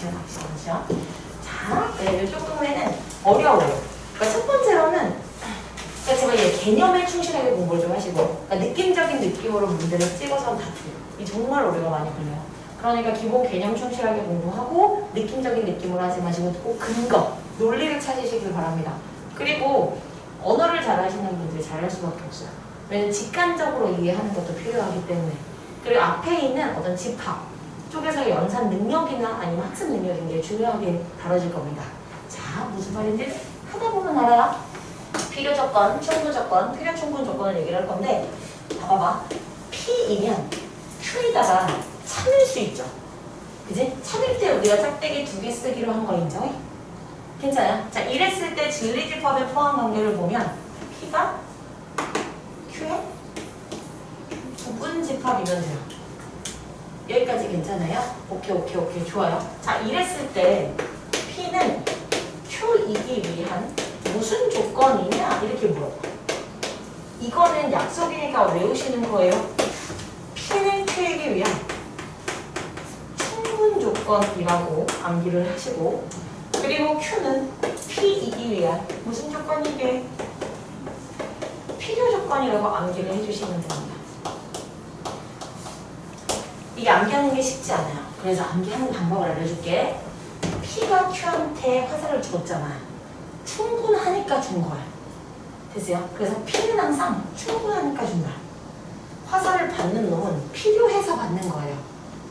닥쳐. 자, 네, 이쪽 동네는 어려워요. 그러니까 첫 번째로는 제발 개념에 충실하게 공부를 좀 하시고 그러니까 느낌적인 느낌으로 문제를 찍어서 다투요. 이 정말 오류가 많이 걸려요. 그러니까 기본 개념 충실하게 공부하고 느낌적인 느낌으로 하지 마시고 꼭 근거, 논리를 찾으시길 바랍니다. 그리고 언어를 잘하시는 분들이 잘할 수밖에 없어요. 왜냐면 직관적으로 이해하는 것도 필요하기 때문에. 그리고 앞에 있는 어떤 집합 쪽에서의 연산 능력이나 아니면 학습 능력인 게 중요하게 다뤄질 겁니다. 자, 무슨 말인지 하다 보면 알아요. 필요 조건, 충분 조건, 필요 충분 조건을 얘기를 할 건데 봐봐. P이면 Q에다가 참을 수 있죠. 그지? 참을 때 우리가 짝대기 2개 쓰기로 한 거 인정? 괜찮아요? 자, 이랬을 때 진리집합의 포함 관계를 보면 P가 Q의 부분 집합이면 돼요. 여기까지 괜찮아요? 오케이, 좋아요. 자, 이랬을 때 P는 Q이기 위한 무슨 조건이냐? 이렇게 물어봐. 이거는 약속이니까 외우시는 거예요. P는 Q이기 위한 충분 조건이라고 암기를 하시고, 그리고 Q는 P이기 위한 무슨 조건이게? 필요 조건이라고 암기를 해주시면 됩니다. 이게 암기하는 게 쉽지 않아요. 그래서 암기하는 방법을 알려줄게. P가 Q한테 화살을 줬잖아. 충분하니까 준 거야. 됐어요? 그래서 P는 항상 충분하니까 준다. 화살을 받는 놈은 필요해서 받는 거예요.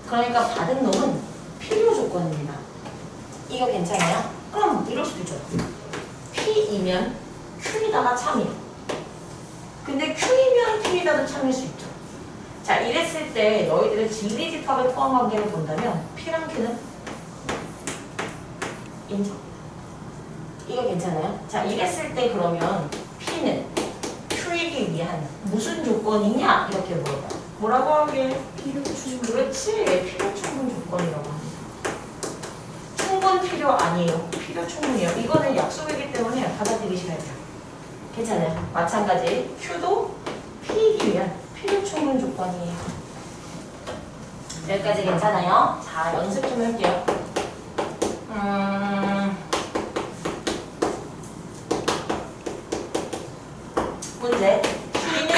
그러니까 받은 놈은 필요 조건입니다. 이거 괜찮아요? 그럼 이럴 수도 있죠. P이면 Q에다가 참이요. 근데 Q이면 Q에다도 참일 수 있죠. 자, 이랬을 때 너희들의 진리집합의 포함 관계를 본다면 P랑 Q는 인정. 이거 괜찮아요? 자, 이랬을 때 그러면 P는 Q이기 위한 무슨 조건이냐? 이렇게 물어봐. 뭐라고 하게? 필요 충분. 그렇지. 필요 충분 조건이라고 합니다. 충분 필요 아니에요. 필요 충분이에요. 이거는 약속이기 때문에 받아들이셔야 돼요. 괜찮아요. 마찬가지 Q도 P이기 위한 필요 충분 조건이에요. 여기까지 괜찮아요? 자, 연습 좀 할게요. 문제. P는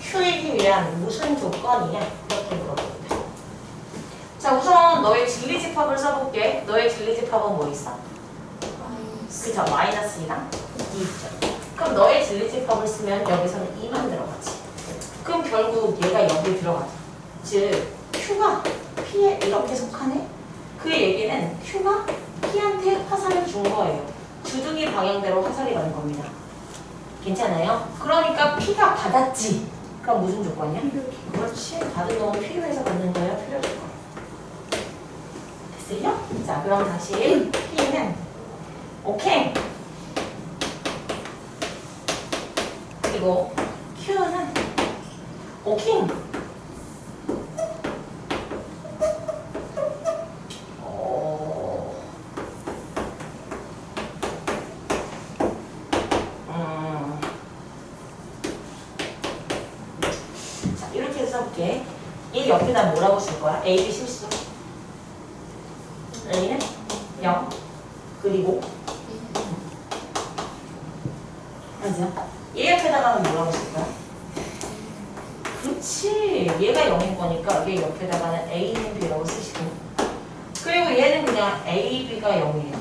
Q이기 위한 무슨 조건이냐? 이렇게 물어봅니다. 자, 우선 너의 진리집합을 써볼게. 너의 진리집합은 뭐 있어? 그쵸? 마이너스 2랑 2 있죠. 그럼 너의 진리집합을 쓰면 여기서는 2만 들어가지. 그럼 결국 얘가 여기 들어가죠. 즉 Q가 P에 이렇게 속하네? 그 얘기는 Q가 P한테 화살을 준 거예요. 주둥이 방향대로 화살이 가는 겁니다. 괜찮아요? 그러니까 P가 받았지. 그럼 무슨 조건이야? 그렇지. 받은 놈은 필요해서 받는 거예요. 필요 조건. 됐어요? 자, 그럼 다시 P는 오케이. 그리고 Q는 오케이. 자, 이렇게 해서 써볼게. 이 옆에다 뭐라고 쓸 거야? A, B 실수. A는 0. 그리고 맞아. 얘 옆에다가는 뭐라고 쓸 거야? 그렇지. 얘가 0일 거니까 얘 옆에다가는 A는 B라고 쓰시고, 그리고 얘는 그냥 A, B가 0이에요.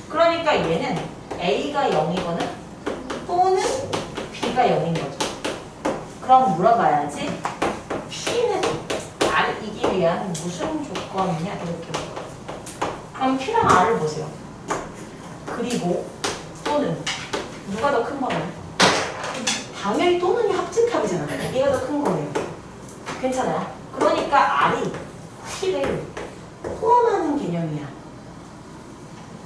그러니까 얘는 A가 0이거나 또는 B가 0인 거죠. 그럼 물어봐야지. P는 R을 이기 위한 무슨 조건이냐? 이렇게 물어봐요. 그럼 P랑 R을 보세요. 그리고 또는 누가 더 큰 거예요? 당연히 또는이 합집합이잖아. 얘가 더 큰 거예요. 괜찮아요? 그러니까 R이 P를 포함하는 개념이야.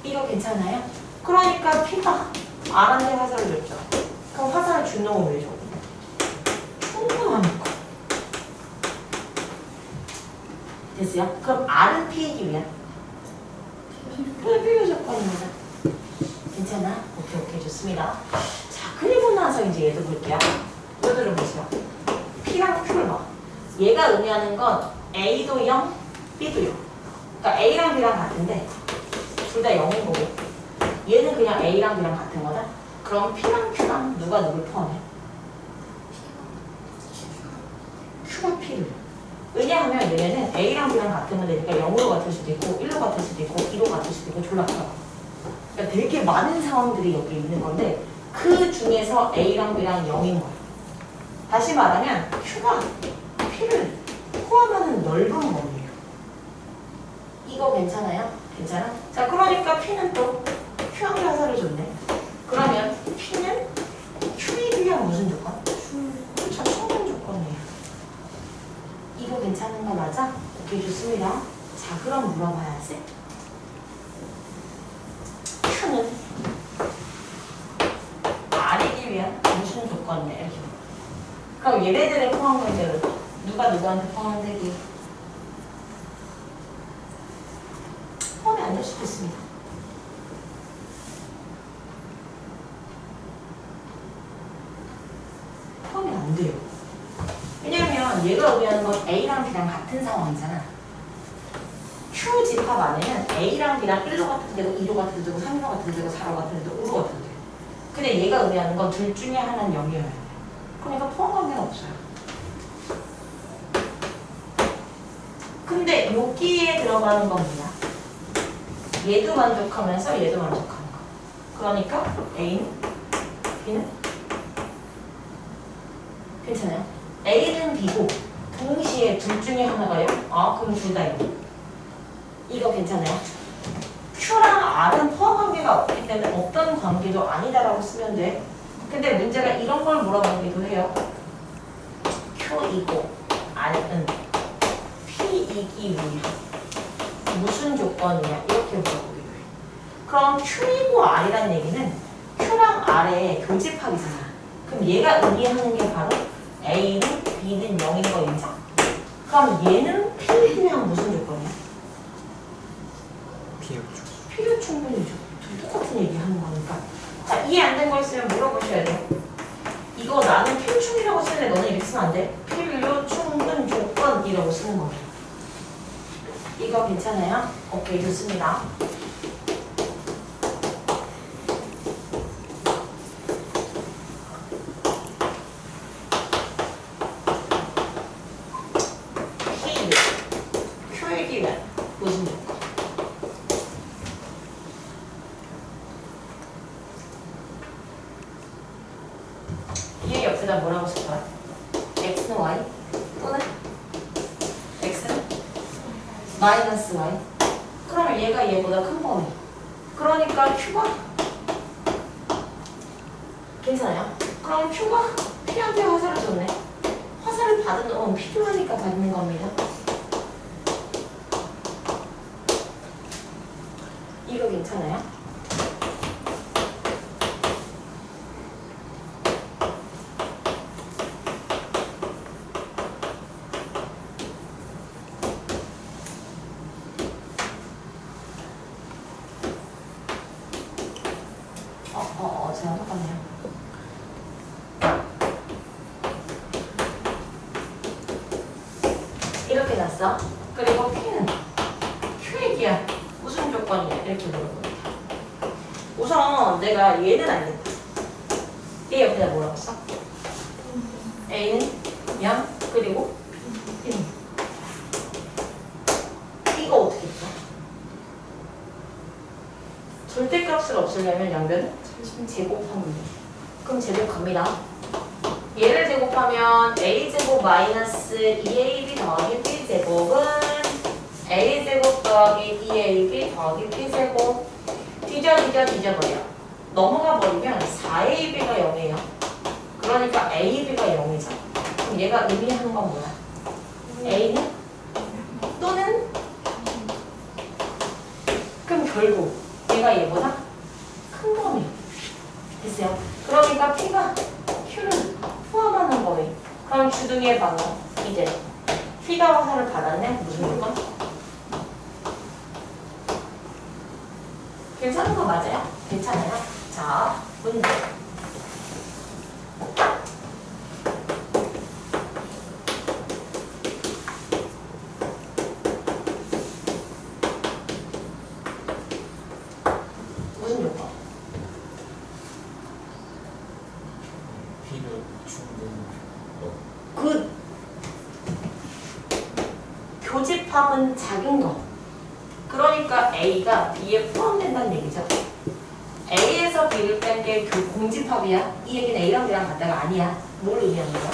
이거 괜찮아요? 그러니까 P가 R한테 화살을 줬죠. 그럼 화살을 준 놈은 왜 줘? 충분하니까. 됐어요? 그럼 R은 P이기 위한 필요 조건입니다. 괜찮아? 오케이, 좋습니다. 자, 그리고 나서 이제 얘도 볼게요. 얘들을 보세요. P랑 Q를 봐. 얘가 의미하는 건 A도 0, B도 0. 그러니까 A랑 B랑 같은데 둘 다 0인 거고 얘는 그냥 A랑 B랑 같은 거다. 그럼 P랑 Q랑 누가 누굴 포함해? Q가 P를. 왜냐하면 얘네는 A랑 B랑 같으면 되니까 0으로 같을 수도 있고 1로 같을 수도 있고 2로 같을 수도 있고 졸라 커요. 그러니까 되게 많은 상황들이 여기 있는 건데 그 중에서 A랑 B랑 0인 거예요. 다시 말하면 Q가 P를 포함하는 넓은 범위예요. 이거 괜찮아요? 괜찮아? 자, 그러니까 P는 또 Q항 가사를 줬네. 그러면 P는 Q에 비한 무슨 조건? 그렇죠. 충분 조건이에요. 이거 괜찮은 거 맞아? 오케이, 좋습니다. 자, 그럼 물어봐야지. Q는 R이기 위한 무슨 조건이냐 이렇게. 그럼 얘네들의 포함 문제를 누가 누구한테 포함되기? 포함이 안 될 수도 있습니다. 포함이 안 돼요. 왜냐면 얘가 의미하는 건 A랑 B랑 같은 상황이잖아. Q 집합 안에는 A랑 B랑 1로 같은 데고 2로 같은 데고 3로 같은 데고 4로 같은 데고 5로 같은 데고. 근데 얘가 의미하는 건 둘 중에 하나는 0이어야 돼. 그러니까 포함 관계는 없어요. 근데 여기에 들어가는 건 뭐야? 얘도 만족하면서 얘도 만족하는 거. 그러니까 A는 B는 괜찮아요? A는 B고 동시에 둘 중에 하나가요? 아, 그럼 둘 다 이거. 이거 괜찮아요? Q랑 R은 포함 관계가 없기 때문에 어떤 관계도 아니다라고 쓰면 돼. 근데 문제가 이런 걸 물어보기도 해요. Q이고 R은 P이기 위한 무슨 조건이냐 이렇게 물어보기도 해. 그럼 Q이고 R이라는 얘기는 Q랑 R의 교집합이잖아. 그럼 얘가 의미하는 게 바로 A는 B는 0인 거 인정? 그럼 얘는 P에 대한 무슨 조건이야? 필요 충분이죠. 똑같은 얘기 하는 거니까. 자, 이해 안 된 거 있으면 물어보셔야 돼요. 이거 나는 필충이라고 쓰는데 너는 이렇게 쓰면 안 돼. 필요 충분 조건이라고 쓰는 거예요. 이거 괜찮아요? 오케이, 좋습니다. Q이면 무슨 조건? 얘 옆에다 뭐라고 쓸 거야? X는 Y 또는 X는 마이너스 Y. 그러면 얘가 얘보다 큰 범위. 그러니까 Q가 괜찮아요? 그럼 Q가 P한테 화살을 줬네. 화살을 받은 놈은 필요하니까 받는 겁니다. 이거 괜찮아요? 저랑 똑같네요. 이렇게 났어. 그리고 Q는 Q에 기한 무슨 조건이냐 이렇게 물어봅니다. 우선 내가 얘는 알겠다. 얘 옆에다 뭐라고 써? A는 0 그리고 B는 이거 어떻게 써? 절대값을 없애려면 양변은 제곱하면 돼. 그럼 제곱 갑니다. 얘를 제곱하면 a제곱 마이너스 2ab 더하기 b제곱은 a제곱 더하기 2ab 더하기 b제곱 뒤져버려. 넘어가 버리면 4ab가 0이에요. 그러니까 ab가 0이죠. 그럼 얘가 의미하는 건 뭐야? a는 또는 그럼 결국 얘가 얘보다 큰 범위 됐어요. 그러니까 P가 Q를 포함하는 범위. 그럼 주둥이의 방어 이제 P가 화살을 받았네. 무슨 조건? 괜찮은 거 맞아요? 괜찮아요? 자, 문제. 집합은 작은 거. 그러니까 A가 B에 포함된다는 얘기죠. A에서 B를 뺀 게 공집합이야. 이 얘기는 A랑 B랑 같다가 아니야. 뭘 의미하는 거야?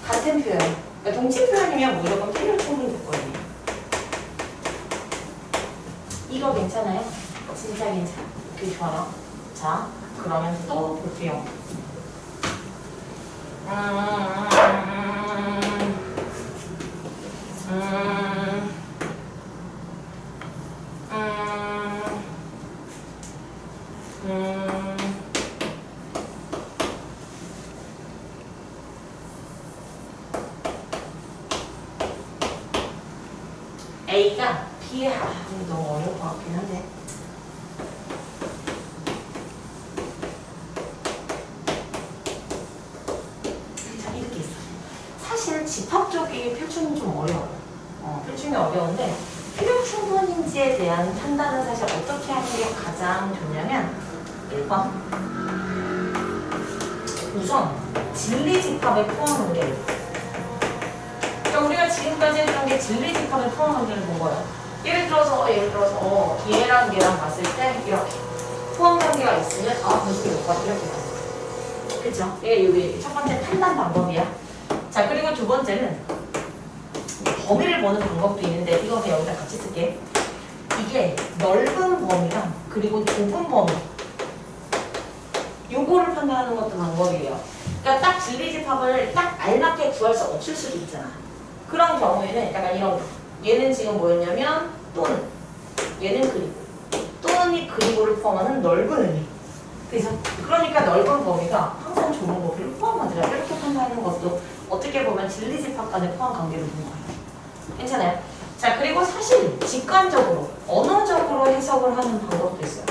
같은 표현. 그러니까 동치 표현이면 무조건 필요 충분히 조건이에요. 이거 괜찮아요? 진짜 괜찮아. 오케이, 좋아요. 자, 그러면 또 볼게요. A가 B에 너무 어려울 것 같긴 한데. 자, 이렇게 있어. 사실 집합 쪽이 필충이 좀 어려워요. 필충이 어려운데 필요 충분인지에 대한 판단은 사실 어떻게 하는 게 가장 좋냐면 1번 우선 진리 집합에 포함한 게 그러니까 우리가 지금까지 했던 게 진리 집합에 포함한 게를 본 거예요. 예를 들어서 얘랑 얘랑 봤을 때 이렇게 포함 관계가 있으면 무슨 효과 이렇게 가요. 그렇죠? 이게 여기 첫 번째 판단 방법이야. 자, 그리고 두 번째는 범위를 보는 방법도 있는데 이거 그냥 여기다 같이 쓸게. 이게 넓은 범위랑 그리고 좁은 범위 요거를 판단하는 것도 방법이에요. 그러니까 딱 진리집합을 딱 알맞게 구할 수 없을 수도 있잖아. 그런 경우에는 약간 이런 거. 얘는 지금 뭐였냐면 또는 얘는 그리고 또는이 그리고를 포함하는 넓은 의미. 그래서 그러니까 넓은 범위가 항상 좁은 범위를 포함하더라. 이렇게 판단하는 것도 어떻게 보면 진리집합 간의 포함 관계를 보는 거예요. 괜찮아요? 자, 그리고 사실 직관적으로 언어적으로 해석을 하는 방법도 있어요.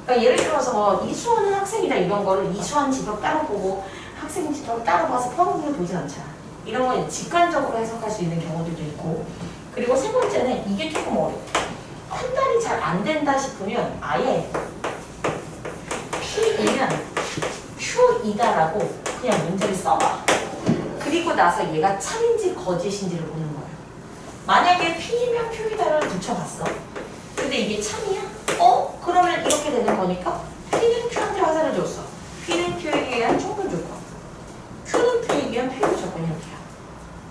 그러니까 예를 들어서 이수하는 학생이다 이런 거를 이수한 집합 따로 보고 학생 집합 따로 봐서 포함을 보진 않잖아. 이런 건 직관적으로 해석할 수 있는 경우들도 있고. 그리고 세 번째는 이게 조금 어려워. 판단이 잘 안 된다 싶으면 아예 P이면 Q이다라고 그냥 문제를 써봐. 그리고 나서 얘가 참인지 거짓인지를 보는 거예요. 만약에 P이면 Q이다를 붙여봤어. 근데 이게 참이야? 그러면 이렇게 되는 거니까 P는 Q한테 화살을 줬어. P는 Q에게 의한 충분 조건. Q는 P에 의한 필요 조건 이렇게야.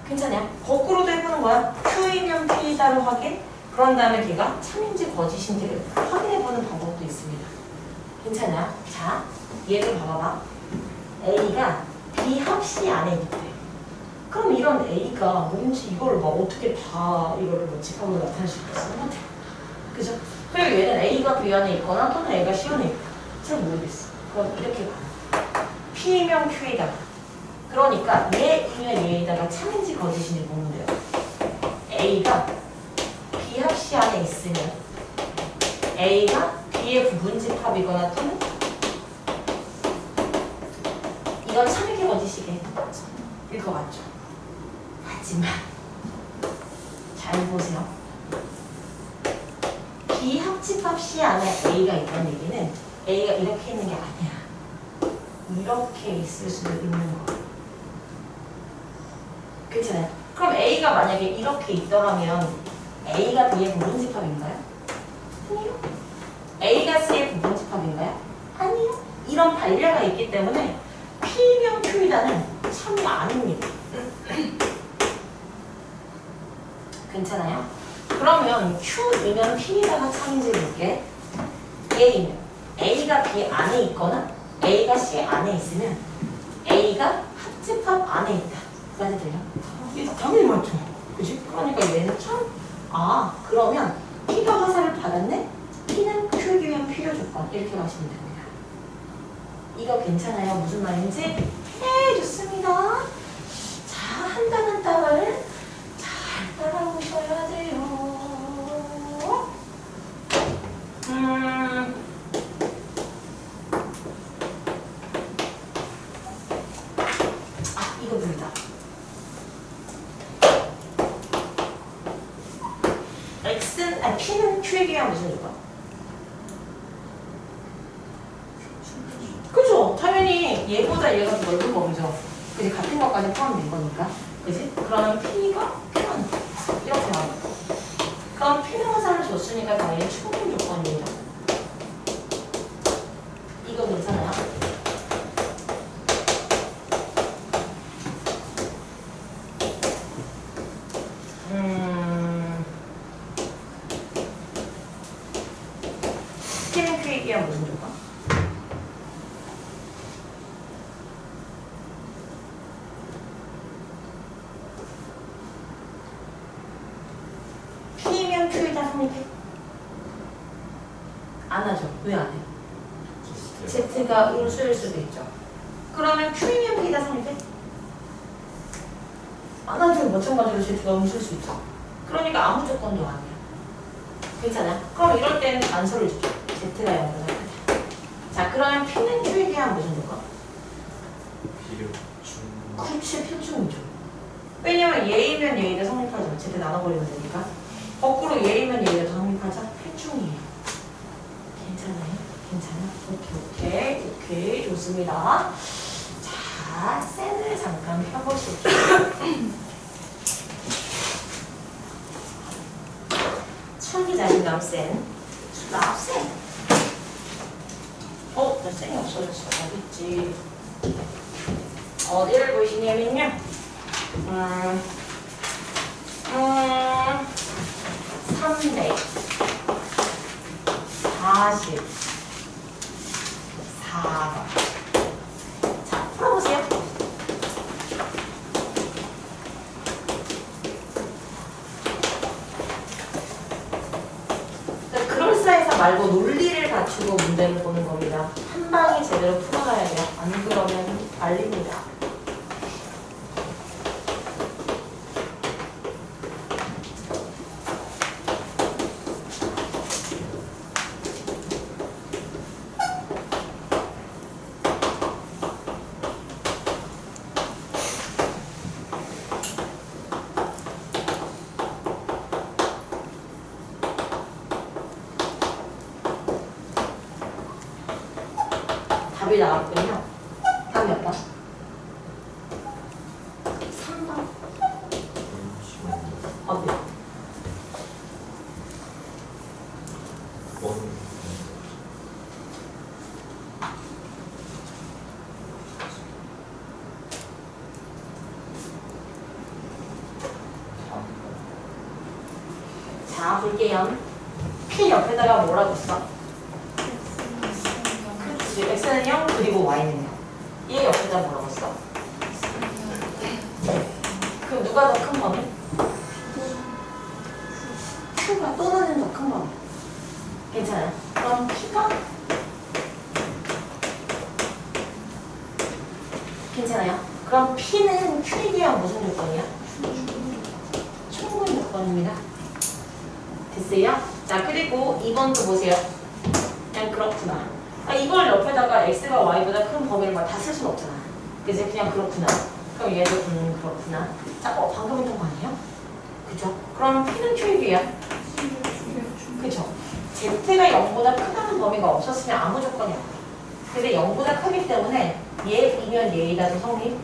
괜찮아요? 거꾸로도 해보는 거야. Q이면 P이다를 확인. 그런 다음에 걔가 참인지 거짓인지를 확인해보는 방법도 있습니다. 괜찮아요? 자, 얘를 봐봐봐. A가 B 합시 안에 있대. 그럼 이런 A가 뭔지 이걸 막 어떻게 다 이거를 뭐 집합으로 나타낼 수 있겠어? 못해. 그죠? 그리고 얘는 A가 B 안에 있거나 또는 A가 C 안에 있고 잘 모르겠어. 그럼 이렇게 봐. P이면 Q이다. 그러니까 얘이면 얘에다가 참인지 거짓인지 보면 돼요. A가 B 합시 안에 있으면 A가 B의 부분집합이거나 또는 이건 참이게 거짓이게 일 것 같죠? 하지만 잘 보세요. B 합집합 C 안에 A가 있다는 얘기는 A가 이렇게 있는 게 아니야. 이렇게 있을 수도 있는 거. 괜찮아요? 그럼 A가 만약에 이렇게 있더라면 A가 B의 부분집합인가요? 아니요. A가 C의 부분집합인가요? 아니요. 이런 반례가 있기 때문에 P면 Q이다는 참이 아닙니다. 괜찮아요? 그러면 Q이면 P에다가 참인지 볼게. A면 A가 B 안에 있거나 A가 C 안에 있으면 A가 합집합 안에 있다. 까지 들려? 이게 당연히 맞죠. 그치? 그러니까 얘는 참 그러면 P가 화살을 받았네? P는 Q에 의한 필요 조건 이렇게 가시면 됩니다. 이거 괜찮아요? 무슨 말인지? 네, 좋습니다. 자, 한다는 답을 잘 따라오셔야 돼요. 이거 보이다. P는 Q에 의한 무슨 조건? 그죠? 당연히 얘보다 얘가 더 넓은 범위죠. 그지? 같은 것까지 포함된 거니까. 그지? 그러면 P가 Q는 이렇게 나와. 그럼 P는 화살을 줬으니까 당연히 충분 조건입니다. 이거 괜찮아요? P는 Q이기야 무슨 조건? P면 Q이다 성립해? 안 하죠. 왜 안 해? Z가 음수일 수도 있죠. 그러면 Q면 P다 성립해? 안 하죠. 마찬가지로 Z가 음수일 수 있죠. 그러니까 아무 조건도 아니야. 괜찮아요? 그럼 이럴 때는 단서를 주죠. Z가 0보다 크다. 자, 그러면 P는 Q에 대한 무슨 조건? 그렇지, 필중이죠. 왜냐면 얘이면 얘이다 성립하죠. Z 나눠버리면 되니까. 거꾸로 얘이면 얘이다 성립하자. 필중이에요. 괜찮아요? 괜찮아? 오케이, 좋습니다. 자, 셀을 잠깐 펴보실게요. 천기 자신감 센, 수납 센. 나 셀이 없어졌어. 어딨지? 어디를 보시냐면요. 344번. 자, 풀어보세요. 그럴싸해서 말고 논리를 갖추고 문제를 보는 겁니다. 한 방에 제대로 풀어가야 돼요. 안 그러면 말립니다. 답이 나왔군요. 답이 몇 번? 3번. 어디? 자, 볼게요. P 옆에다가 뭐라고 써? X는 0 그리고 Y는 0. 얘 옆에다 뭐라고 써? 그럼 누가 더 큰 범위? Q가 또는 더 큰 범위. 괜찮아요? 그럼 P가 괜찮아요? 그럼 P는 Q에 대한 무슨 조건이야? 충분 조건입니다. 됐어요? 자, 그리고 2번도 보세요. 그냥 그렇구나. 이걸 옆에다가 X가 Y보다 큰 범위를 다 쓸 수는 없잖아. 그래서 그냥 그렇구나. 그럼 얘도 그렇구나. 자, 방금 했던 거 아니에요? 그죠? 그럼 P는 Q이야. 그죠? Z가 0보다 크다는 범위가 없었으면 아무 조건이 없어. 근데 0보다 크기 때문에 얘이면 얘이다도 성립,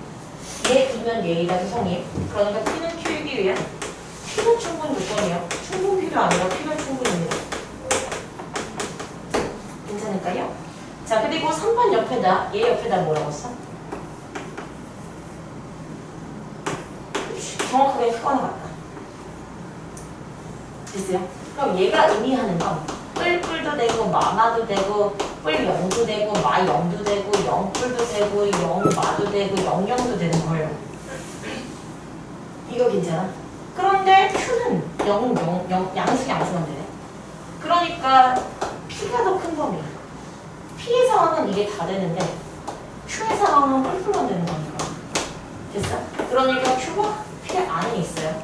얘이면 얘이다도 성립. 그러니까 P는 Q이기 위한 Q는 충분 조건이에요. 충분 P가 아니라 Q는 충분입니다. 괜찮을까요? 자, 그리고 3번 옆에다, 얘 옆에다 뭐라고 써? 정확하게 흑거나 같다. 됐어요? 그럼 얘가 의미하는 건 뿔뿔도 되고 마마도 되고 뿔0도 되고 마0도 되고 0뿔도 되고 0마도 되고 00도 되는 거예요. 이거 괜찮아? 그런데 Q는 0, 0, 양수만 되네. 그러니까 P가 더 큰 범위야. P의 상황은 이게 다 되는데 Q의 상황은 뿔뿔만 되는 거니까. 됐어? 그러니까 Q가 P 안에 있어요.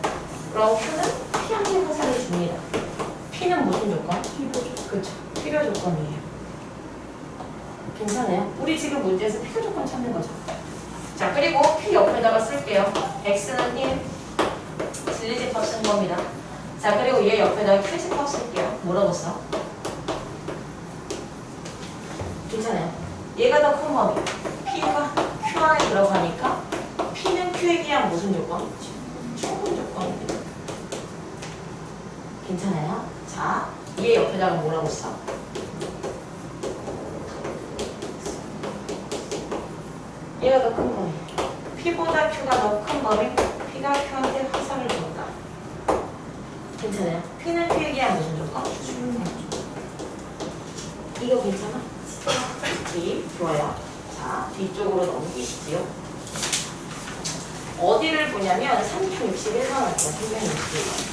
그럼 Q는 P 안에 화살을 줍니다. P는 무슨 조건? 필요 조건. 그렇죠. 필요 조건이에요. 괜찮아요? 우리 지금 문제에서 필요 조건 찾는 거죠. 자, 그리고 P 옆에다가 쓸게요. X는 1, 진리집합 쓴 겁니다. 자, 그리고 얘 옆에다가 Q집합 쓸게요. 뭐라고 써? 괜찮아요. 얘가 더 큰 범위. P가 Q 안에 들어가니까 P는 Q에 대한 무슨 조건? 괜찮아요? 자, 얘 옆에다가 뭐라고 써? 얘가 더 큰 범위. P보다 Q가 더 큰 범위. P가 Q한테 화살을 줬다. 괜찮아요? P는 Q에게 한 무슨 조건? 이거 괜찮아? 좋아요. 자, 뒤쪽으로 넘기시지요. 어디를 보냐면 361번을 361번.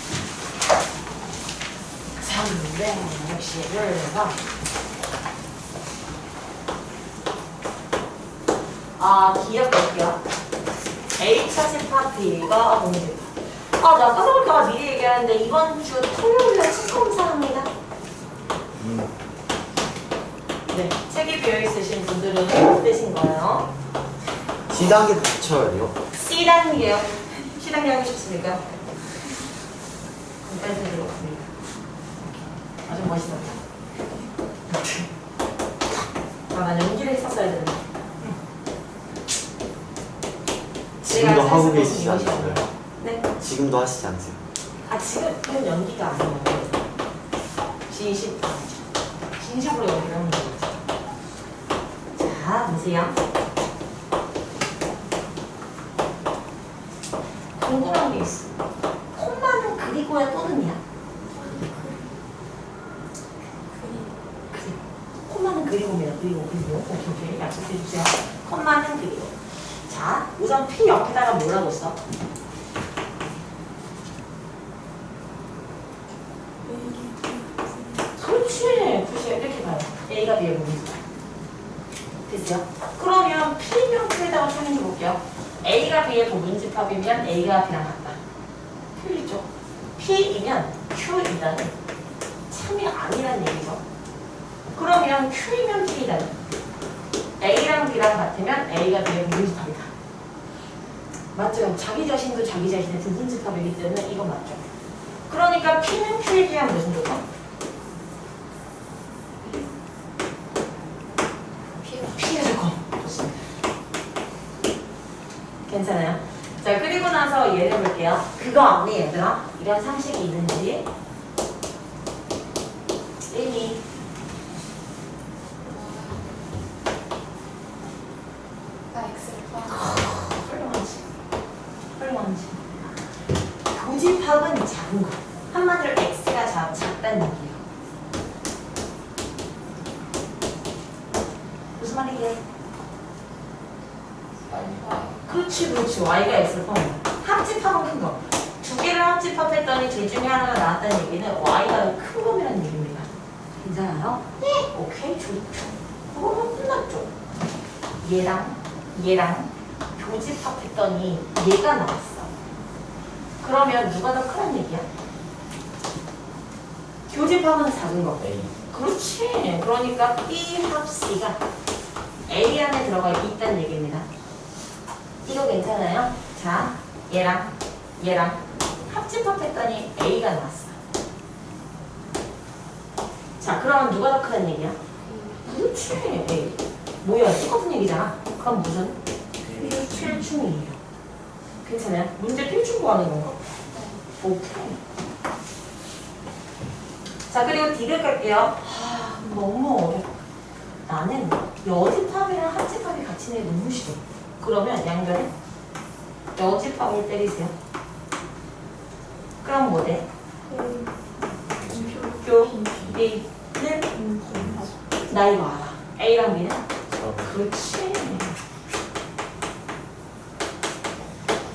기억할게요. H차집 파티가 공집. 나 까먹을까봐 미리 얘기하는데 이번 주 토요일에 책검사합니다. 네, 책이 비어있으신 분들은 못 되신 거예요. C단계 붙여야 돼요? C단계요. C단계 하고 싶습니까? 빨리 들어갑니다. 아주 멋있었다. 난 연기를 했었어야 되는데. 지금도 하고 계시지 않으세요? 네? 지금도 하시지 않으세요? 지금 연기가 아니에요. 진심으로 연기를 하는 거죠. 자, 보세요. 궁금한 게 있어. 콤마는 그리고야 또는이야? 콤마는 그리고입니다. 그리고. 오케이. 약속해주세요. 콤마는 그리고. 자, 우선 P 옆에다가 뭐라고 써? 그렇지. 이렇게 봐요. A가 B의 부분이죠. 됐죠? 그러면 P면 Q에다가 참여해 볼게요. A가 B의 부분집합이면 A가 B랑 같다. 틀리죠? P이면 Q이다는 참이 아니란 얘기죠. 그러면 Q이면 P이다는 A랑 B랑 같으면 A가 B의 부분집합이다. 맞죠? 자기 자신도 자기 자신의 부분집합이기 때문에 이건 맞죠? 그러니까 P는 Q에 비하면 무슨 조건? P의 조건. 좋습니다. 괜찮아요? 자, 그리고 나서 얘를 볼게요. 그거 없니 얘들아? 이런 상식이 있는지 1, 2 훌륭하지. 교집합은 작은 거. 한마디로 X가 작다는 얘기예요. 무슨 말이게? 그렇지. Y가 X를 포함한다. 합집합은 큰 거. 두 개를 합집합했더니 둘 중에 하나가 나왔다는 얘기는 Y가 큰 범위라는 얘기입니다. 괜찮아요? 네. 오케이, 좋죠. 그러면 끝났죠. 얘랑 교집합했더니 얘가 나왔어. 그러면 누가 더 크란 얘기야? 교집합은 작은 거. A. 그렇지. 그러니까 B 합 C가 A 안에 들어가 있다는 얘기입니다. 이거 괜찮아요? 자, 얘랑 합집합했더니 A가 나왔어. 자, 그러면 누가 더 크다는 얘기야? 그렇지. A. 뭐야? 똑같은 얘기잖아. 그럼 무슨? 필충이에요. 괜찮아요? 문제 필충 구하는 건가? 오케이. 자, 그리고 D를 갈게요. 너무 어렵다. 나는 여집합이랑 합집합이 같이 내면 너무 싫어. 그러면 양변에 여집합을 때리세요. 그럼 뭐 돼? 교, B는 나 이거 알아. A랑 B는? 그렇지.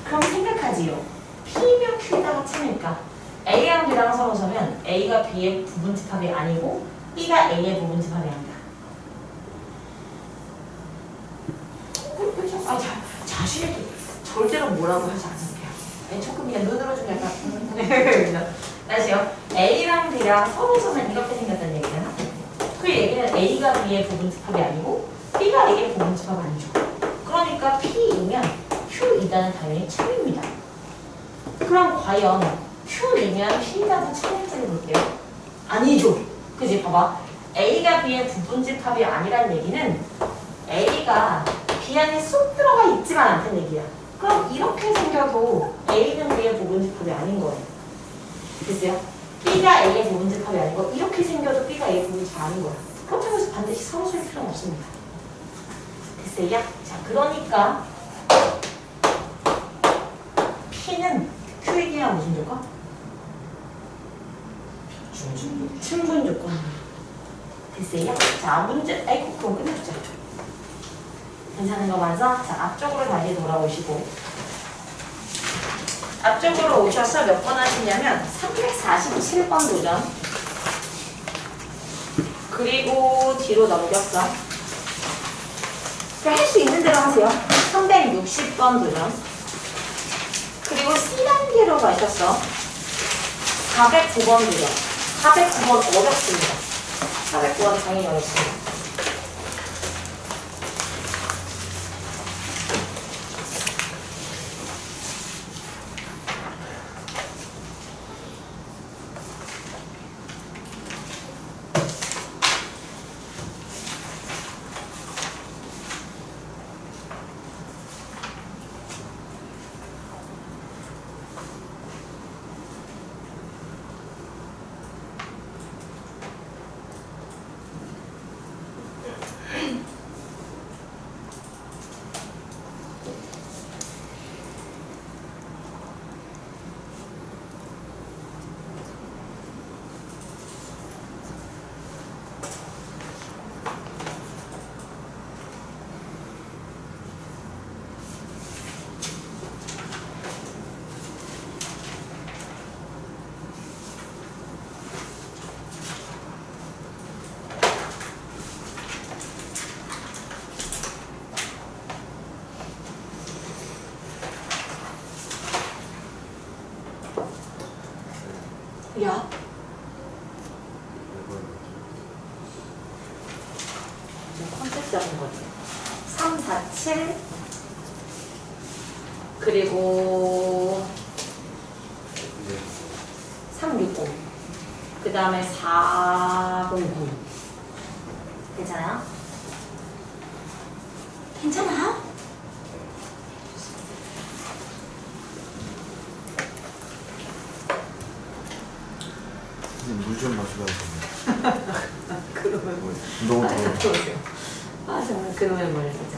그럼 생각하지요. P면 Q에다가 치니까 A랑 B랑 서로 서면 A가 B의 부분집합이 아니고 B가 A의 부분집합이 아니다. 자신있게 절대로 뭐라고 하지 않을게요. 조금 그냥 눈으로 좀 약간 다시요. A랑 B랑 서로 서면 이렇게 생겼다는 얘기잖아. 그 얘기는 A가 B의 부분집합이 아니고 B가 A의 부분집합 아니죠. 그러니까 P이면 Q이다는 당연히 참입니다. 그럼 과연 Q이면 P이다는 참일지를 볼게요. 아니죠. 그지? 봐봐. A가 B의 부분집합이 아니란 얘기는 A가 B 안에 쏙 들어가 있지만 않다는 얘기야. 그럼 이렇게 생겨도 A는 B의 부분집합이 아닌 거예요. 됐어요? B가 A의 부분집합이 아니고 이렇게 생겨도 B가 A의 부분집합이 아닌 거야. 그렇다고 해서 반드시 서로 쓸 필요는 없습니다. 됐어요? 자, 그러니까 P는 Q에게야 무슨 조건? 충분 조건. 됐어요? 자, 문제, 아이고, 그럼 끝내주자. 괜찮은 거 맞아? 자, 앞쪽으로 다시 돌아오시고. 앞쪽으로 오셔서 몇 번 하시냐면 347번 도전. 그리고 뒤로 넘겼어. 할 수 있는 대로 하세요. 360번 도전. 그리고 C단계로 가셨어. 409번 도전. 409번 어렵습니다. 409번 당연히 어렵습니다. 야. 좀 컨셉적인 거지. 3, 4, 7 그리고 360 그 다음에 409 괜찮아요? 괜찮아? 물 좀 마시고 하겠습니다. 그러면 뭘? 너무 아, 더워요. 들어오세요. 아, 정말 그러면 뭘 진짜.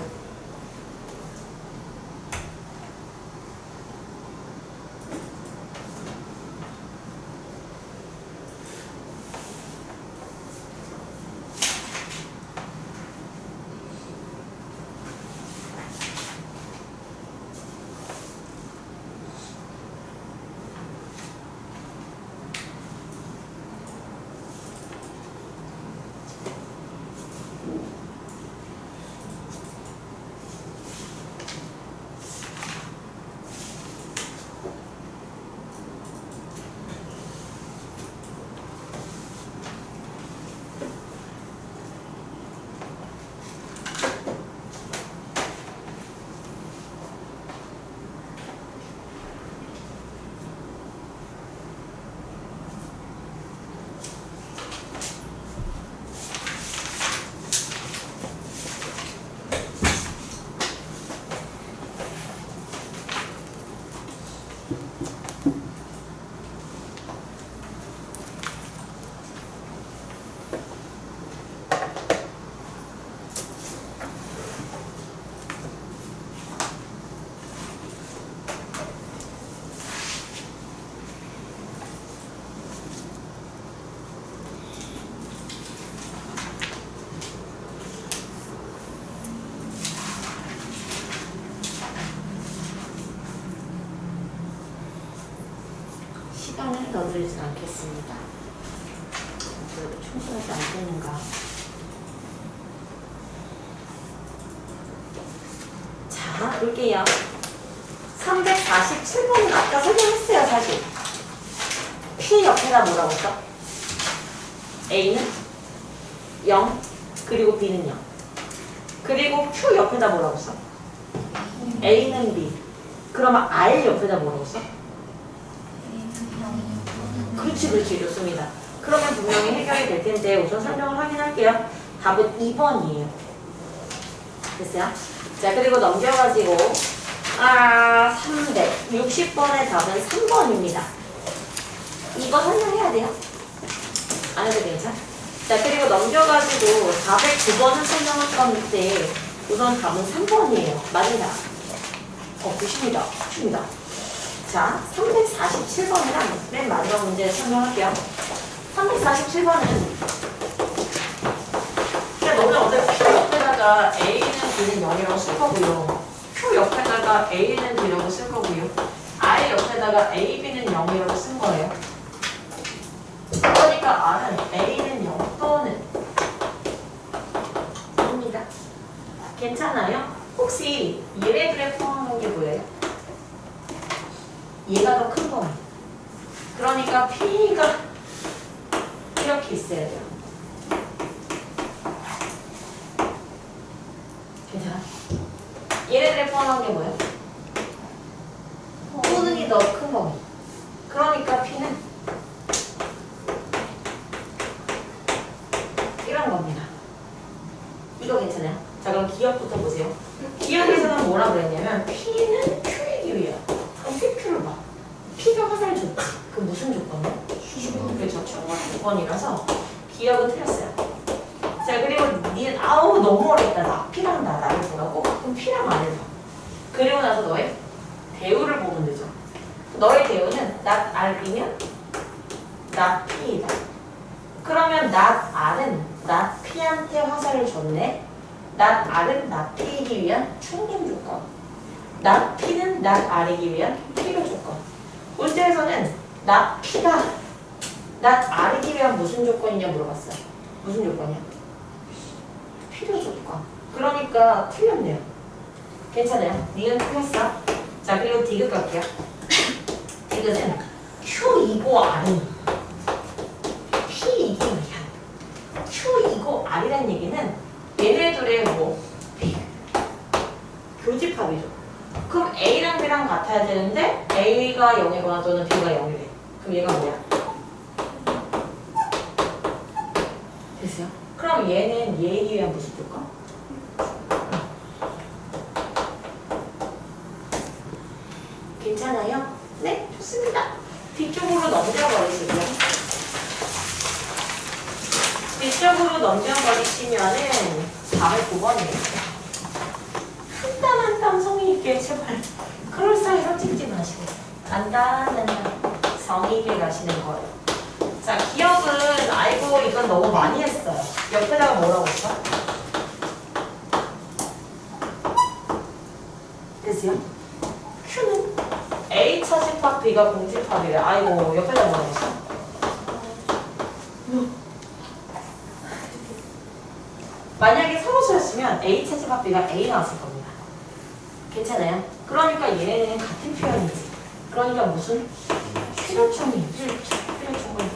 시간을 더 들이진 않겠습니다. 그래도 충분하지 않겠는가. 자, 볼게요. 347번은 아까 설명했어요, 사실. P 옆에다 뭐라고 써? A는 0, 그리고 B는 0. 그리고 Q 옆에다 뭐라고 써? A는 B. 그러면 R 옆에다 뭐라고 써? 그렇지, 그렇지. 좋습니다. 그러면 분명히 해결이 될 텐데 우선 설명을 확인할게요. 답은 2번이에요. 됐어요? 자, 그리고 넘겨가지고 360번의 답은 3번입니다. 이거 설명해야 돼요. 안 해도 괜찮아? 자, 그리고 넘겨가지고 409번을 설명할 건데 우선 답은 3번이에요. 맞습니다. 보십니다. 춥니다. 자, 347번이랑 맨 마지막 문제 설명할게요. 347번은 그냥 너는 어차피 Q 옆에다가 A는 B는 0이라고 쓸 거고요. Q 옆에다가 A는 B라고 쓸 거고요. I 옆에다가 A, B는 0이라고 쓴 거예요. 그러니까 R은 A는 0 또는 입니다. 괜찮아요? 혹시 얘네들의 포함한 게 뭐예요? 얘가 더 큰 범위. 그러니까 P가 이렇게 있어야 돼요. 괜찮아? 얘네들의 포함한 게 뭐예요? 또는이 더 큰 범위. 그러니까 P는 이런 겁니다. 이거 괜찮아요? 자, 그럼 기억부터 보세요. 기억에서는 뭐라 그랬냐면 P는 Q이기 위해. 그럼 Q를 봐. P가 화살을 줬지. 그 무슨 조건이야? 그렇죠. 충분 조건이라서 기억은 틀렸어요. 자, 그리고 니는 아우 너무 어렵다. 나 P랑 나를 보라고? 그럼 P랑 나를 봐. 그리고 나서 너의 대우를 보면 되죠. 너의 대우는 not R이면 not P이다. 그러면 not R은 not P한테 화살을 줬네. not R은 not P이기 위한 충분 조건. not P는 not R이기 위한 필요 조건. 문제에서는 not P가 not R이기 위한 무슨 조건이냐 물어봤어요. 무슨 조건이야? 필요 조건. 그러니까 틀렸네요. 괜찮아요? 니은 틀렸어. 자, 그리고 디귿 갈게요. 디귿은 Q이고 R은 P이기 위한 Q이고 R이란 얘기는 얘네들의 뭐 교집합이죠. 그럼 A랑 B랑 같아야 되는데 A가 0이거나 또는 B가 0이래. 그럼 얘가 뭐야? 됐어요? 그럼 얘는 얘이기 위한 무슨 조건? 괜찮아요? 네? 좋습니다. 뒤쪽으로 넘겨버리시고요. 뒤쪽으로 넘겨버리시면은 409번이에요. 한 땀 한 땀 성의 있게 제발 그럴싸해서 찍지 마시고 간단한 성의 있게 가시는 거예요. 자, 기억은 아이고 이건 너무 많이 했어요. 옆에다가 뭐라고 했어? 됐어요? Q는 A 차집합 B가 공집합이래. 아이고 옆에다 뭐라고 했어? 만약에 서로수였으면 A 차집합 B가 A 나왔을 겁니다. 괜찮아요? 그러니까 얘네는 같은 표현이지. 그러니까 무슨? 필요충이. 필요충을.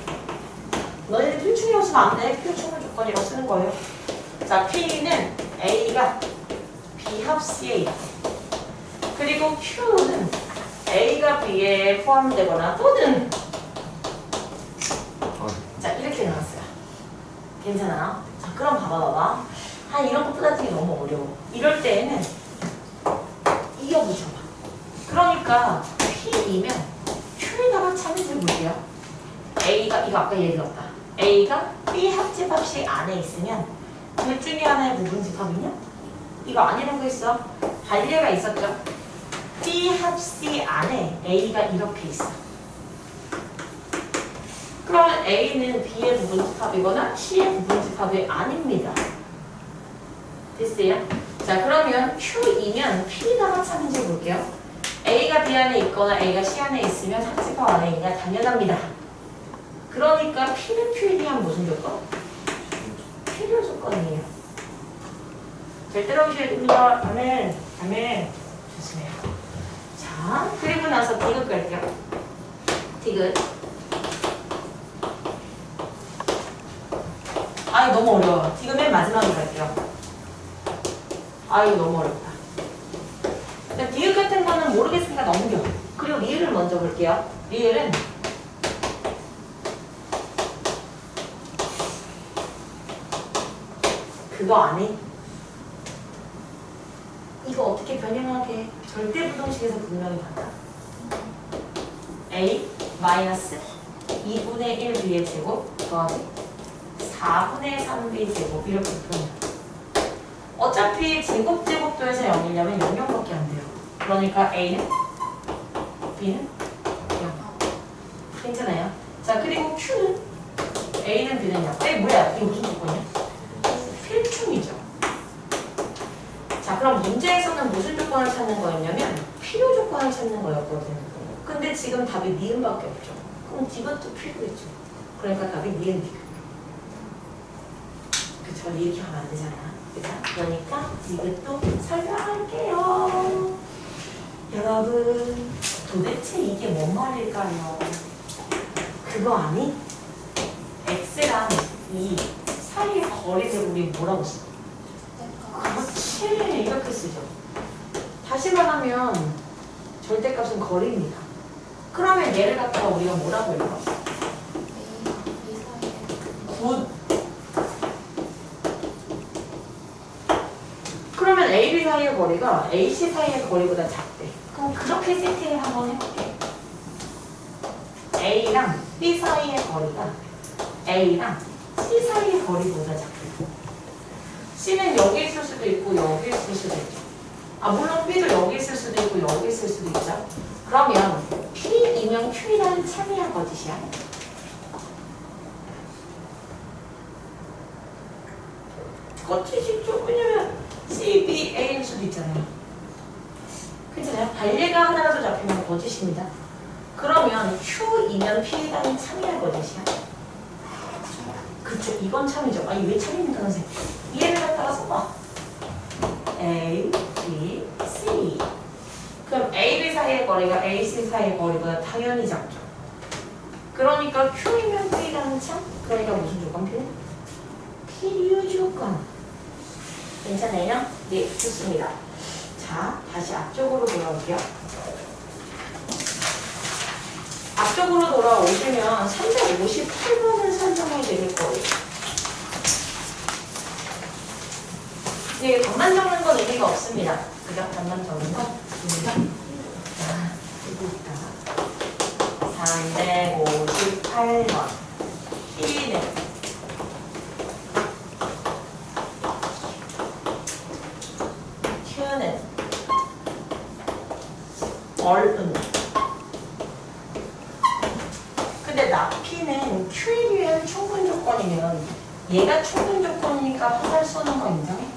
너희들 필요충이라고 쓰면 안 돼. 필요충을 조건이라고 쓰는 거예요. 자, P는 A가 B 합 C에 있다. 그리고 Q는 A가 B에 포함되거나 또는 자, 이렇게 나왔어요. 괜찮아요? 자, 그럼 봐봐. 이런 거 뿌다지기 너무 어려워. 이럴 때에는 이어붙여봐. 그러니까 P이면 Q에다가 참여를 볼게요. A가, 이거 아까 얘기 들었다. A가 B 합집합 C 안에 있으면 둘 중에 하나의 부분집합이냐? 이거 아니라고 했어. 반례가 있었죠. B 합 C 안에 A가 이렇게 있어. 그러면 A는 B의 부분집합이거나 C의 부분집합이 아닙니다. 됐어요? 자, 그러면 Q이면 P에다가 참여해 볼게요. A가 B 안에 있거나 A가 C 안에 있으면 합집합 안에 있냐? 당연합니다. 그러니까 P는 Q에 대한 무슨 조건? 필요 조건이에요. 잘 따라오셔야 됩니다. 아멘. 아멘. 좋습니다. 자, 그리고 나서 디귿 갈게요. 디귿. 아유, 너무 어려워. 디귿 맨 마지막에 갈게요. 아유, 너무 어렵다. 디귿 같은 거는 모르겠으니까 넘겨. 그리고 리을을 먼저 볼게요. 리을은 그거 안 해? 이거 어떻게 변형하게? 절대 부동식에서 분명히 봤다. A 마이너스 2분의 1b의 제곱 더하기 4분의 3b 제곱 이렇게 표현해요. 어차피 제곱도에서 0이려면 0밖에 안 돼요. 그러니까 a는 b는 0. 괜찮아요? 자, 그리고 q는 a는 b는 0. 에이 뭐야? 이게 무슨 조건이야? 필충이죠. 자, 그럼 문제에서는 무슨 조건을 찾는 거였냐면 필요 조건을 찾는 거였거든요. 근데 지금 답이 니은밖에 없죠. 그럼 이것도 필요했죠. 그러니까 답이 니은 니은. 그쵸? 이렇게 하면 안 되잖아. 그죠? 그러니까 이것도 설명할게요. 여러분, 도대체 이게 뭔 말일까요? 그거 아니? x랑 2 사이의 거리를 우리 뭐라고 써? 그렇지, 이렇게 쓰죠. 다시 말하면 절대값은 거리입니다. 그러면 얘를 갖다가 우리가 뭐라고 읽어? 굿. 그러면 A, B 사이의 거리가 A, C 사이의 거리보다 작대. 그럼 그렇게 세팅을 한번 해볼게. A랑 B 사이의 거리가 A랑 C 사이의 거리보다 작대. C는 여기 있을 수도 있고 여기 있을 수도 있죠. 아, 물론 B도 여기 있을 수도 있고 여기 있을 수도 있죠. 그러면 P이면 Q이라는 참이야 거짓이야? 거짓이죠. 왜냐면 C, B, A일 수도 있잖아요. 괜찮아요? 반례가 하나라도 잡히면 거짓입니다. 그러면 Q이면 P라는 참이야 거짓이야? 그쵸, 이건 참이죠. 아니 왜 참입니까 선생님? 얘를 갖다가 써봐. A, B, C. 그럼 A, B 사이의 거리가 A, C 사이의 거리보다 당연히 작죠. 그러니까 Q이면 P라는 참? 그러니까 무슨 조건 필요? 필요 조건. 괜찮아요? 네, 좋습니다. 자, 다시 앞쪽으로 돌아올게요. 앞쪽으로 돌아오시면 358번을 설명해 드릴 거예요. 이게 답만 적는 건 의미가 없습니다. 그죠? 답만 적는 건 의미가. 자, 여기 있다. 358번. 1은 Q는 얼음. 근데 나피는 Q에 비한 충분 조건이면 얘가 충분 조건이니까 화살 쏘는 거 인정해?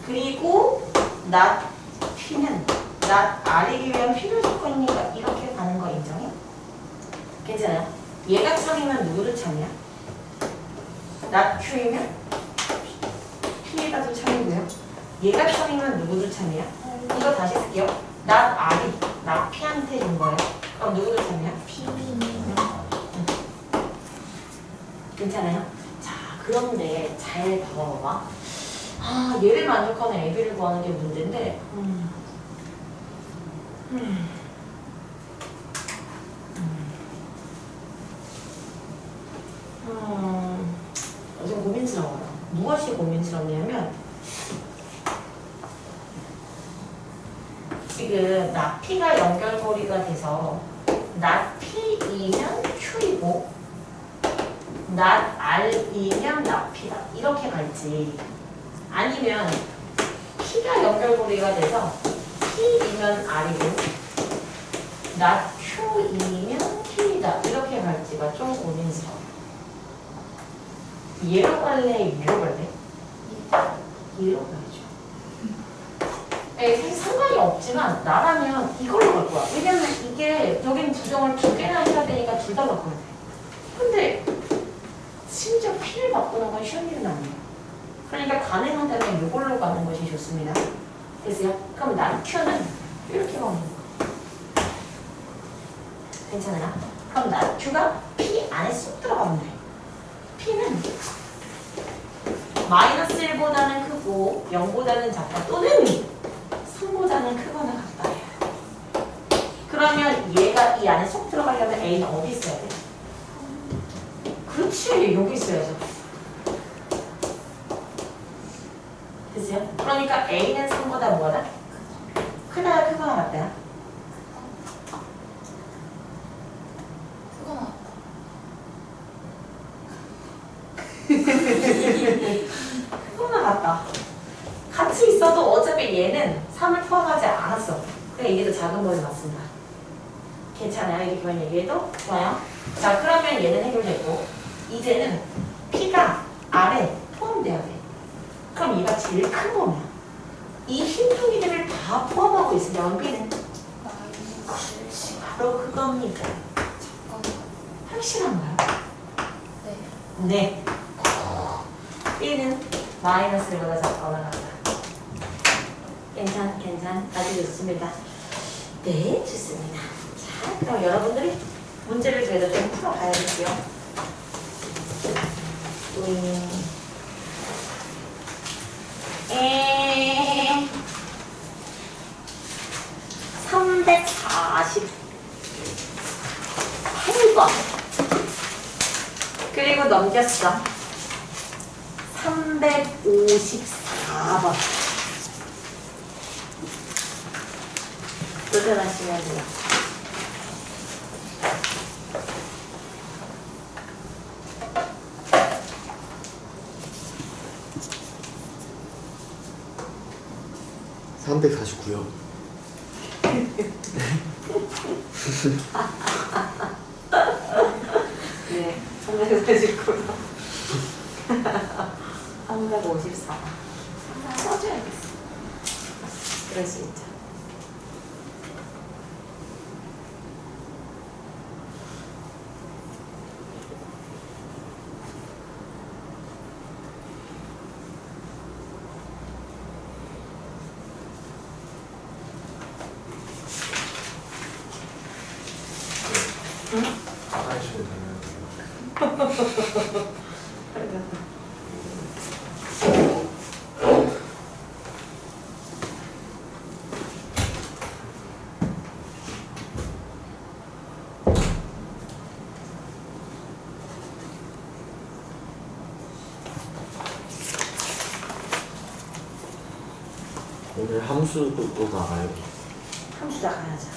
그리고 나 P는 나 R이기 위한 필요 조건이니까 이렇게 가는 거 인정해? 괜찮아요? 얘가 참이면 누구도 참이야? 나 Q이면 P에다도 참이고요. 얘가 참이면 누구도 참이야? 이거 다시 쓸게요. 나 R이 나 P한테 준 거예요. 그럼 누구도 참이야? 괜찮아요? 자, 그런데 잘 봐봐. 아, 얘를 만족하는 AB를 구하는 게 문제인데 좀 고민스러워요. 무엇이 고민스럽냐면 지금 나 P가 연결고리가 돼서 나 P이면 Q이고 나 R이면 나 P다 이렇게 갈지 아니면 P가 연결고리가 돼서 P이면 R이고 나 Q이면 P다 이렇게 갈지가 좀 고민스러워. 얘로 갈래? 얘로 갈래? 얘로 가야죠. 사실 상관이 없지만 나라면 이걸로 갈 거야. 왜냐면 이게 여긴 부정을 두 개나 해야 되니까 둘 다 바꿔야 돼. 근데 심지어 P를 바꾸는 건 쉬운 일은 아니에요. 그러니까 가능하다면 이걸로 가는 것이 좋습니다. 됐어요? 그럼 난 Q는 이렇게 가는 거야. 괜찮아요? 그럼 난 Q가 P 안에 쏙 들어가면 돼. P는 마이너스 1보다는 크고 0보다는 작다 또는 3보다는 크거나 같다. 그러면 얘가 이 안에 쏙 들어가려면 A는 어디 있어야 돼? 그렇지, 여기 있어야죠. 됐어요? 그러니까 A는 3보다 뭐하다? 크다, 크거나 같다. 그건 그거나 같다. 같이 있어도 어차피 얘는 3을 포함하지 않았어. 그냥 이게 더 작은 거에 맞습니다. 괜찮아요? 이렇게 그만 얘기해도? 좋아요? 자, 그러면 얘는 해결됐고 이제는 P가 R에 포함돼야 돼. 그럼 얘가 제일 큰 거냐? 이 흰둥이들을 다 포함하고 있으면 B는? 그렇지, 바로 그겁니다. 확실한가요? 네. 네. B는 마이너스보다 작거나 같다. 괜찮. 아주 좋습니다. 네, 좋습니다. 자, 그럼 여러분들이 문제를 그래도 좀 풀어가야겠고요. 348번. 그리고 넘겼어. 354번. 도전하시면 돼요. (349요) 네, 349요. 354. 하나 써줘야겠어. 그럴 수 있죠. 하시면 되나요? 오늘 함수도 또 나가요. 함수다 가야죠.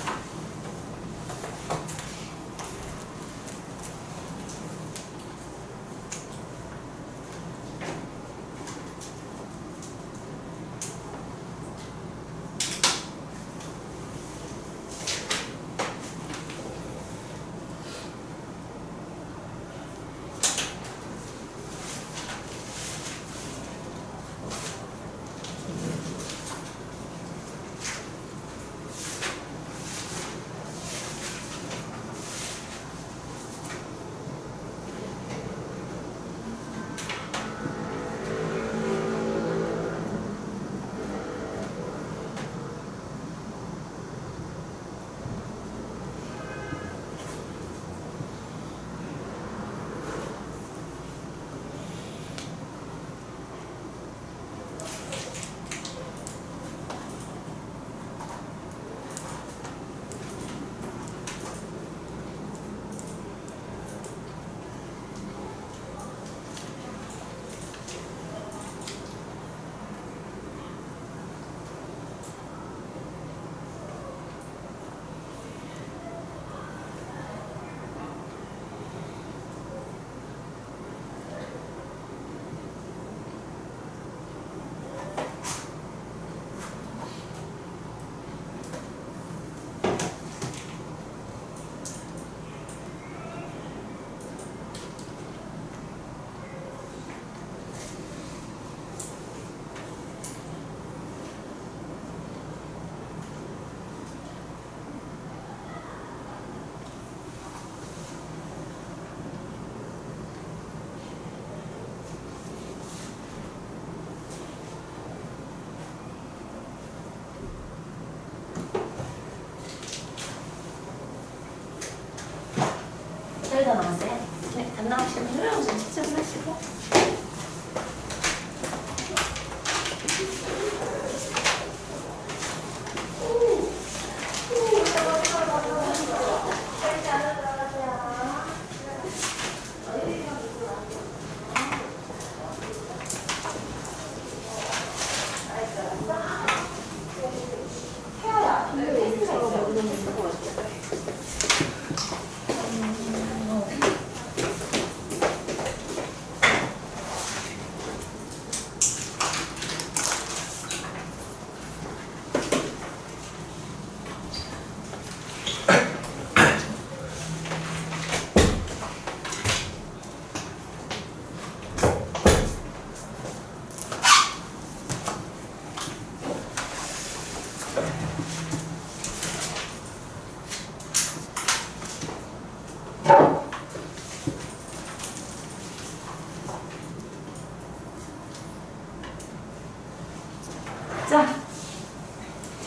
저희 다 나왔어요? 네, 안 나오시면 흐름우선 측정을 하시고.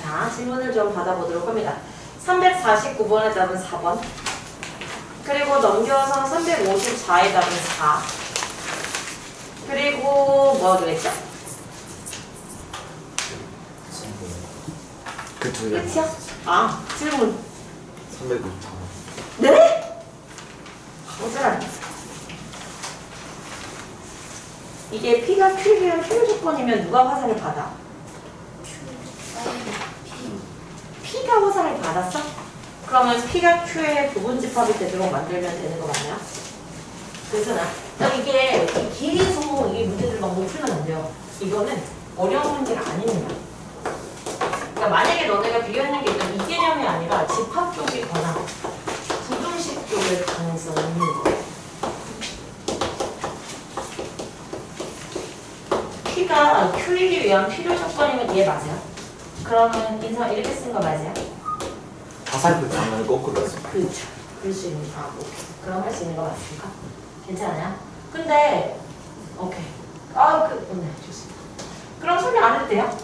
자, 질문을 좀 받아보도록 합니다. 349번의 답은 4번. 그리고 넘겨서 354의 답은 4. 그리고 뭐 그랬죠? 그두 개. 끝이야? 아, 질문. 364. 네? 어쩌라. 이게 P가 Q에 대한 필요 조건이면 누가 화살을 받아? P가 화살을 받았어? 그러면 P가 Q의 부분집합이 되도록 만들면 되는 거 맞나요? 그렇잖아. 그러니까 이게 계속 이 문제들 막 못 풀면 안 돼요. 이거는 어려운 문제가 아닙니다. 그러니까 만약에 너네가 비교하는 게 있다면 이 개념이 아니라 집합 쪽이거나 부등식 쪽일 가능성이 있는 거예요. P가 Q이기 위한 필요 조건이면 얘 맞아요? 그러면 인사 이렇게 쓴 거 맞아요? 화살표 장면을 거꾸로 했어. 그렇죠. 그럴 수 있는 거 뭐. 그럼 할 수 있는 거 맞습니까? 괜찮아요? 근데 오케이. 네, 좋습니다. 그럼 설명 안 해도 돼요?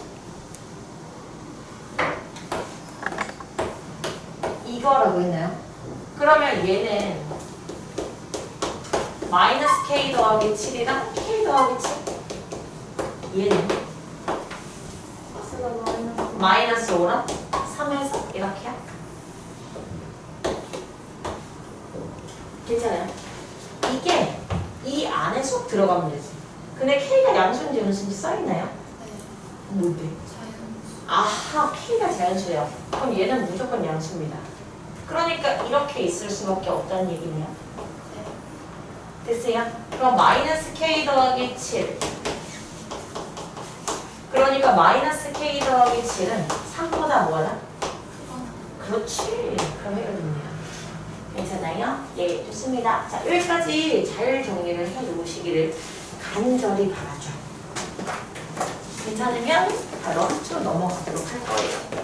이거라고 했나요? 그러면 얘는 마이너스 K 더하기 7이랑 K 더하기 7 얘는 마이너스 5랑 3에서 이렇게요? 괜찮아요? 이게 이 안에 쏙 들어가면 되지. 근데 K가 양수인지 음수인지 써있나요? 네. 뭔데? 자연수. 아하, K가 자연수예요. 그럼 얘는 무조건 양수입니다. 그러니까 이렇게 있을 수밖에 없다는 얘기네요. 네. 됐어요? 그럼 마이너스 K 더하기 7. 그러니까 마이너스 K 더하기 7은 3보다 뭐하다? 그렇지. 그럼 해결됐네요. 괜찮아요? 예, 좋습니다. 자, 여기까지 잘 정리를 해놓으시기를 간절히 바라죠. 괜찮으면 바로 한쪽 넘어가도록 할 거예요.